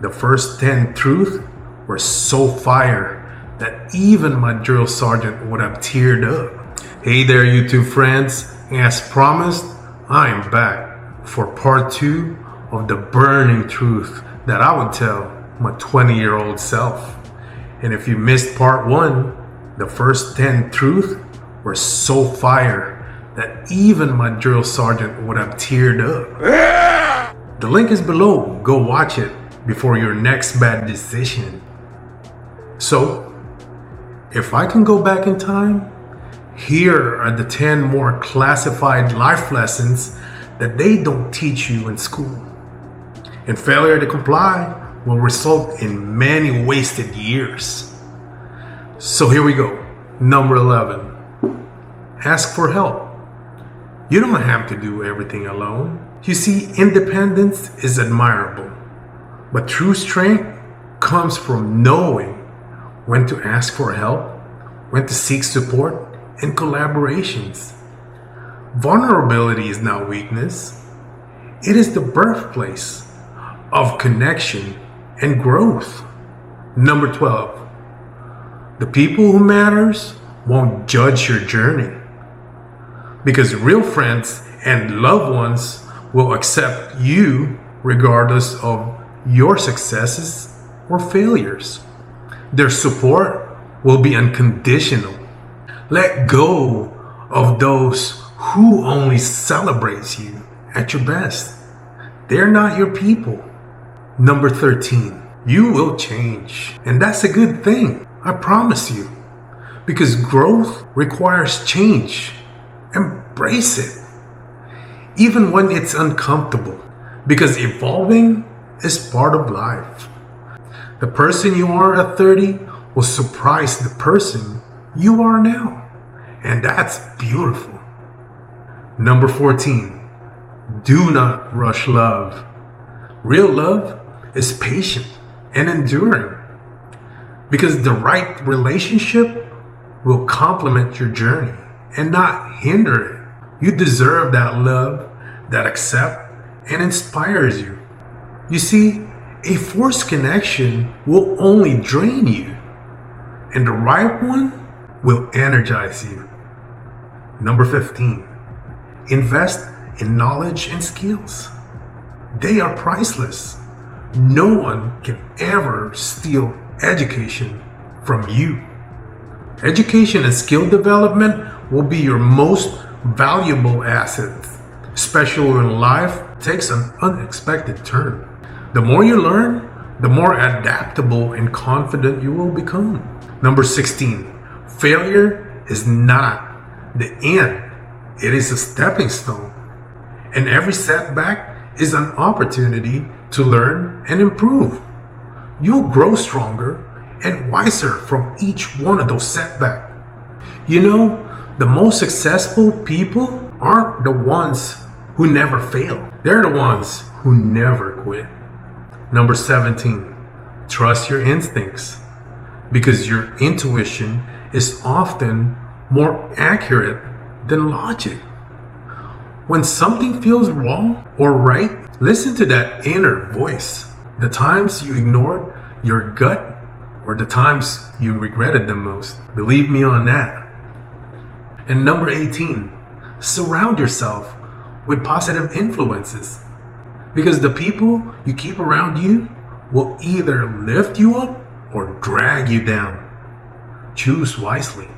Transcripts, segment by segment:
The first 10 truths were so fire that even my drill sergeant would have teared up. Hey there, YouTube friends. As promised, I am back for part 2 of the burning truth that I would tell my 20-year-old self. And if you missed part 1, the first 10 truths were so fire that even my drill sergeant would have teared up. The link is below. Go watch it before your next bad decision. So, if I can go back in time, here are the 10 more classified life lessons that they don't teach you in school. And failure to comply will result in many wasted years. So here we go. Number 11. Ask for help. You don't have to do everything alone. You see, independence is admirable, but true strength comes from knowing when to ask for help, when to seek support, and collaborations. Vulnerability is not weakness. It is the birthplace of connection and growth. Number 12. The people who matters won't judge your journey, because real friends and loved ones will accept you regardless of your successes or failures. Their support will be unconditional. Let go of those who only celebrate you at your best. They're not your people. Number 13. You will change, and that's a good thing, I promise you, because growth requires change. Embrace it, even when it's uncomfortable, because evolving is part of life. The person you are at 30 will surprise the person you are now, and that's beautiful. Number 14. Do not rush love. Real love is patient and enduring, because the right relationship will complement your journey and not hinder it. You deserve that love that accepts and inspires you. You see, a forced connection will only drain you, and the right one will energize you. Number 15. Invest in knowledge and skills. They are priceless. No one can ever steal education from you. Education and skill development will be your most valuable asset, especially when life takes an unexpected turn. The more you learn, the more adaptable and confident you will become. Number 16. Failure is not the end. It is a stepping stone. And every setback is an opportunity to learn and improve. You'll grow stronger and wiser from each one of those setbacks. You know, the most successful people aren't the ones who never fail. They're the ones who never quit. Number 17. Trust your instincts, because your intuition is often more accurate than logic. When something feels wrong or right, listen to that inner voice. The times you ignored your gut were the times you regretted the most. Believe me on that. And number 18, surround yourself with positive influences, because the people you keep around you will either lift you up or drag you down. Choose wisely,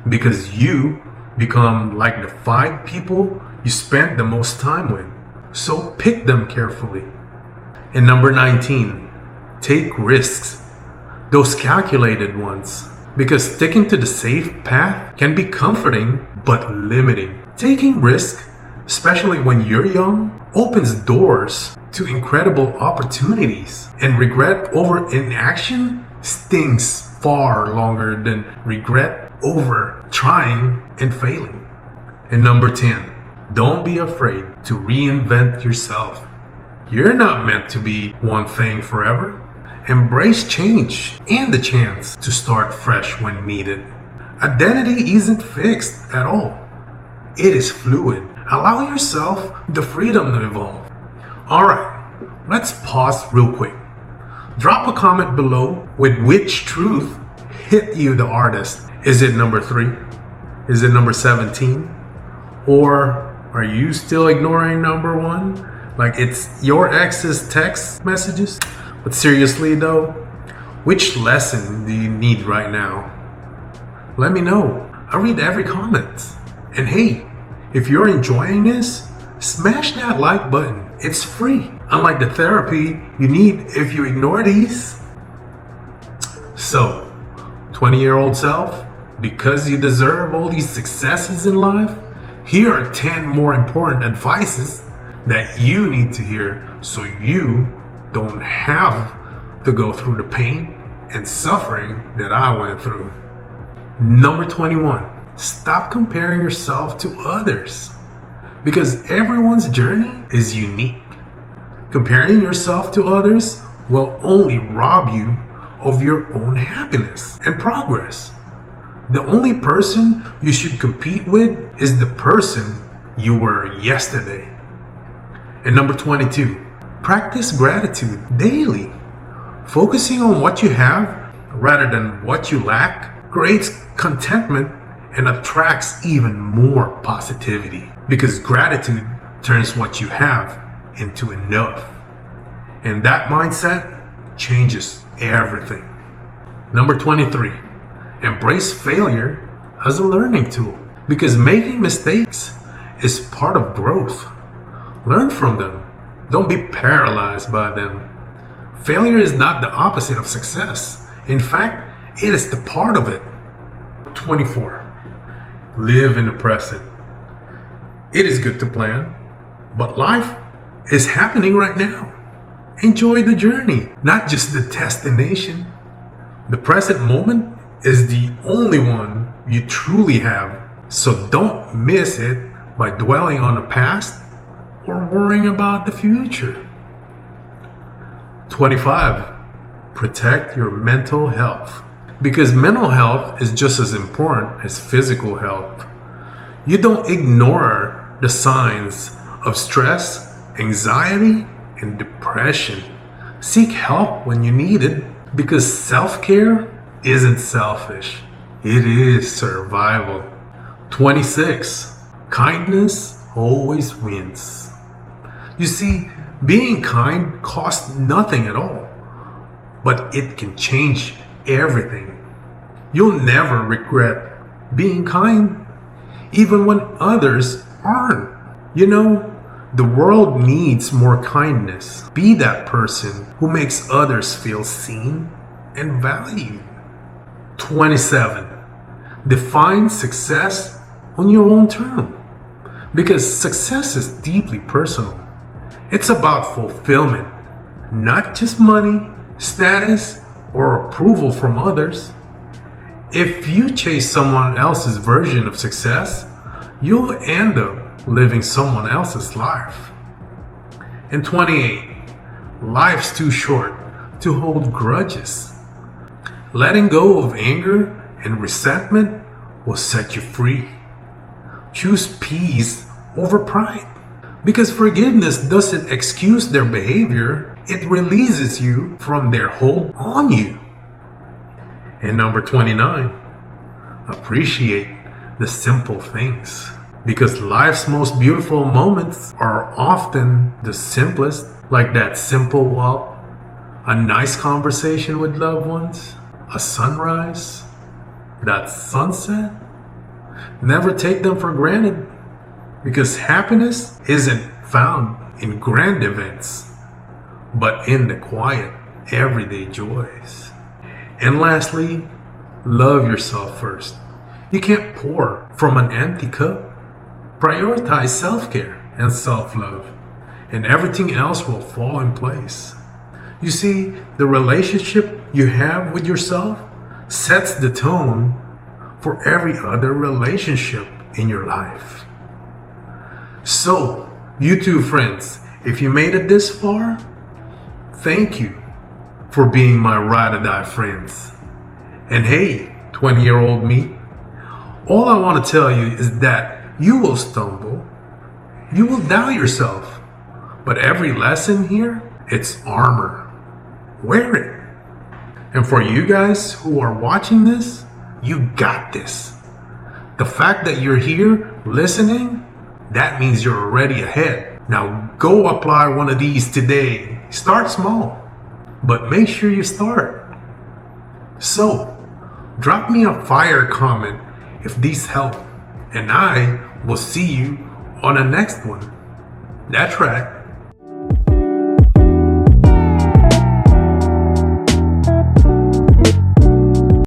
because you become like the 5 people you spend the most time with. So pick them carefully. And number 19, take risks, those calculated ones, because sticking to the safe path can be comforting but limiting. Taking risks, especially when you're young, opens doors to incredible opportunities, and regret over inaction stings far longer than regret over trying and failing. And number 10, don't be afraid to reinvent yourself. You're not meant to be one thing forever. Embrace change and the chance to start fresh when needed. Identity isn't fixed at all. It is fluid. Allow yourself the freedom to evolve. Alright, let's pause real quick. Drop a comment below with which truth hit you the hardest. Is it number 3? Is it number 17? Or are you still ignoring number 1? Like it's your ex's text messages? But seriously though, which lesson do you need right now? Let me know. I read every comment. And hey, if you're enjoying this, smash that like button. It's free. Unlike the therapy you need if you ignore these. So, 20-year-old self, because you deserve all these successes in life, here are 10 more important advices that you need to hear so you don't have to go through the pain and suffering that I went through. Number 21, stop comparing yourself to others because everyone's journey is unique. Comparing yourself to others will only rob you of your own happiness and progress. The only person you should compete with is the person you were yesterday. And number 22, practice gratitude daily. Focusing on what you have rather than what you lack creates contentment and attracts even more positivity because gratitude turns what you have into enough. And that mindset changes everything. Number 23, embrace failure as a learning tool because making mistakes is part of growth. Learn from them. Don't be paralyzed by them. Failure is not the opposite of success. In fact, it is the part of it. 24, live in the present. It is good to plan, but life is happening right now. Enjoy the journey, not just the destination. The present moment is the only one you truly have, so don't miss it by dwelling on the past or worrying about the future. 25, protect your mental health because mental health is just as important as physical health. You don't ignore the signs of stress, anxiety, and depression. Seek help when you need it because self-care isn't selfish. It is survival. 26. Kindness always wins. You see, being kind costs nothing at all, but it can change everything. You'll never regret being kind, even when others aren't. You know, the world needs more kindness. Be that person who makes others feel seen and valued. 27. Define success on your own term. Because success is deeply personal. It's about fulfillment, not just money, status, or approval from others. If you chase someone else's version of success, you'll end up living someone else's life. And 28, life's too short to hold grudges. Letting go of anger and resentment will set you free. Choose peace over pride. Because forgiveness doesn't excuse their behavior, it releases you from their hold on you. And number 29, appreciate the simple things. Because life's most beautiful moments are often the simplest, like that simple walk, a nice conversation with loved ones, a sunrise, that sunset. Never take them for granted because happiness isn't found in grand events, but in the quiet, everyday joys. And lastly, love yourself first. You can't pour from an empty cup. Prioritize self-care and self-love, and everything else will fall in place. You see, the relationship you have with yourself sets the tone for every other relationship in your life. So, you two friends, if you made it this far, thank you for being my ride or die friends. And hey, 20-year-old me, all I want to tell you is that you will stumble, you will doubt yourself, but every lesson here, it's armor. wear it. And for you guys who are watching this, you got this. The fact that you're here listening, that means you're already ahead. Now go apply one of these today. Start small, but make sure you start. So, drop me a fire comment if these help, and I will see you on the next one. That's right.